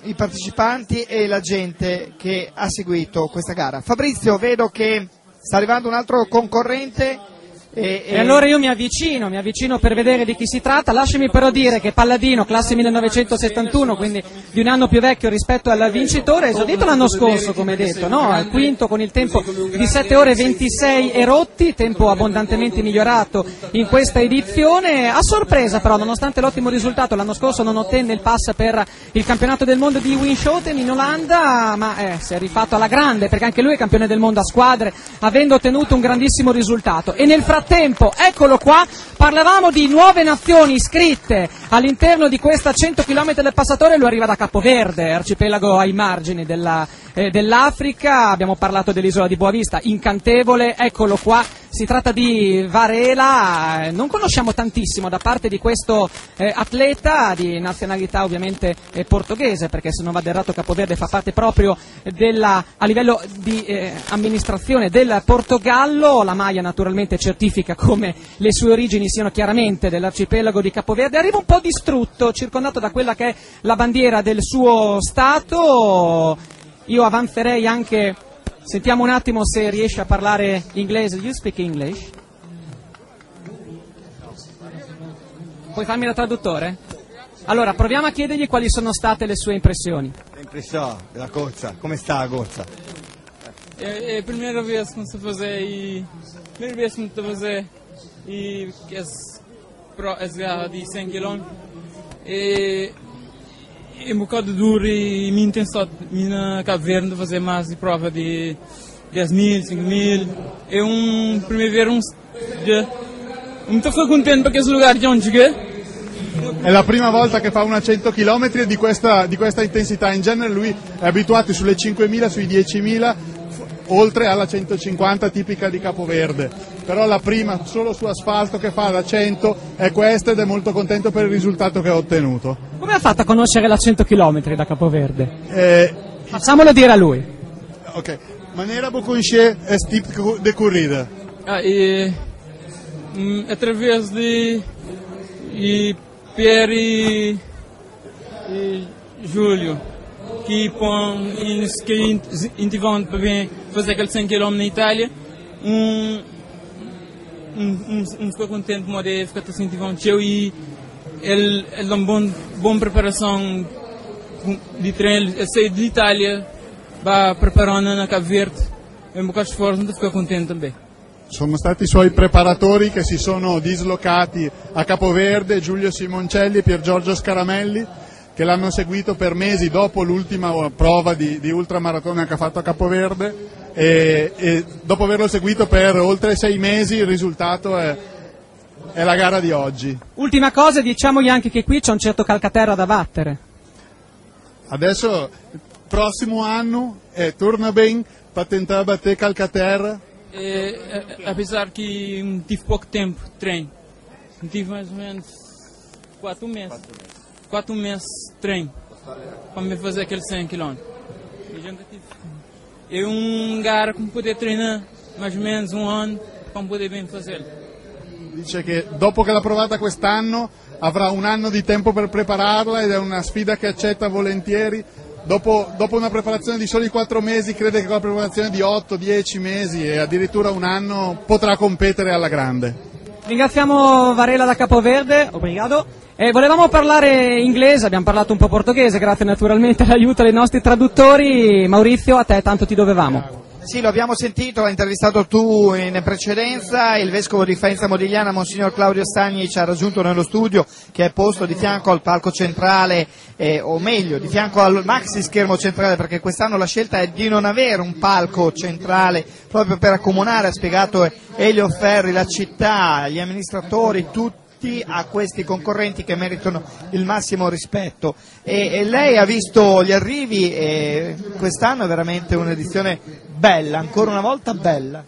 i partecipanti e la gente che ha seguito questa gara. Fabrizio, vedo che sta arrivando un altro concorrente. E allora io mi avvicino per vedere di chi si tratta. Lasciami però dire che Palladino, classe 1971, quindi di un anno più vecchio rispetto al vincitore, esordito l'anno scorso, come detto, no? Al quinto con il tempo di 7 ore 26 e rotti, tempo abbondantemente migliorato in questa edizione. A sorpresa però, nonostante l'ottimo risultato, l'anno scorso non ottenne il pass per il campionato del mondo di Winschoten in Olanda, ma si è rifatto alla grande, perché anche lui è campione del mondo a squadre, avendo ottenuto un grandissimo risultato. E nel frattempo, eccolo qua, parlavamo di nuove nazioni iscritte all'interno di questa 100 km del passatore. Lui arriva da Capoverde, arcipelago ai margini dell'Africa. Abbiamo parlato dell'isola di Boavista, incantevole, eccolo qua, si tratta di Varela. Non conosciamo tantissimo da parte di questo atleta di nazionalità ovviamente portoghese, perché se non vado errato Capoverde fa parte proprio a livello di amministrazione del Portogallo. La maglia naturalmente certifica come le sue origini siano chiaramente dell'arcipelago di Capoverde. Arriva un po' distrutto, circondato da quella che è la bandiera del suo stato. Io avanzerei anche, sentiamo un attimo se riesce a parlare inglese. You speak English? Puoi farmi da traduttore? Allora, proviamo a chiedergli quali sono state le sue impressioni. L'impressione della corsa, come sta la corsa? É a primeira vez que comecei a fazer as garras de 100 km e um bocado duro e minha intenção na Cabo Verde de fazer mais de prova de 10.000, 5.000 é primeiro muito fico contente perché questo lugar onde cheguei. È la prima volta che fa una 100 km di questa intensità. In genere lui è abituato sulle 5.000, sui 10.000, oltre alla 150 tipica di Capoverde. Però la prima solo su asfalto che fa la 100 è questa, ed è molto contento per il risultato che ha ottenuto. Come ha fatto a conoscere la 100 km da Capoverde? Facciamolo dire a lui. Ok, maneira de conhecer esse tipo de corrida? Através de Pierre e Júlio, que incentivando para vir fazer aquele 100 km na Itália, ficou contente com de ficar incentivando e ele dá uma boa preparação de treino. Ele saiu de Itália, vai preparando na Cabo Verde, é um bocado de esforço, então fica contente também. Sono stati i suoi preparatori che si sono dislocati a Capoverde, Giulio Simoncelli e Pier Giorgio Scaramelli, che l'hanno seguito per mesi dopo l'ultima prova di ultramaratona che ha fatto a Capoverde, e dopo averlo seguito per oltre 6 mesi il risultato è la gara di oggi. Ultima cosa, diciamogli anche che qui c'è un certo Calcaterra da battere. Adesso, prossimo anno, torna ben per tentare battere Calcaterra. Apesar que tive pouco tempo de treino, tive mais ou menos 4 meses de treino para me fazer aquele 100 km. É gara que poder treinar mais ou menos un anno para poder bem fazê-lo. Dice che dopo che l'ha provata quest'anno avrà un anno di tempo per prepararla, ed è una sfida che accetta volentieri. Dopo una preparazione di soli 4 mesi, crede che con la preparazione di 8-10 mesi e addirittura un anno potrà competere alla grande. Ringraziamo Varela da Capoverde, obrigado. Volevamo parlare inglese, abbiamo parlato un po' portoghese, grazie naturalmente all'aiuto dei nostri traduttori. Maurizio, a te tanto ti dovevamo. Sì, lo abbiamo sentito, hai intervistato tu in precedenza, il vescovo di Faenza Modigliana, Monsignor Claudio Stagni, ci ha raggiunto nello studio, che è posto di fianco al palco centrale, o meglio, di fianco al maxi schermo centrale, perché quest'anno la scelta è di non avere un palco centrale, proprio per accomunare, ha spiegato Elio Ferri, la città, gli amministratori, tutti a questi concorrenti che meritano il massimo rispetto. E lei ha visto gli arrivi, e quest'anno è veramente un'edizione bella, ancora una volta bella.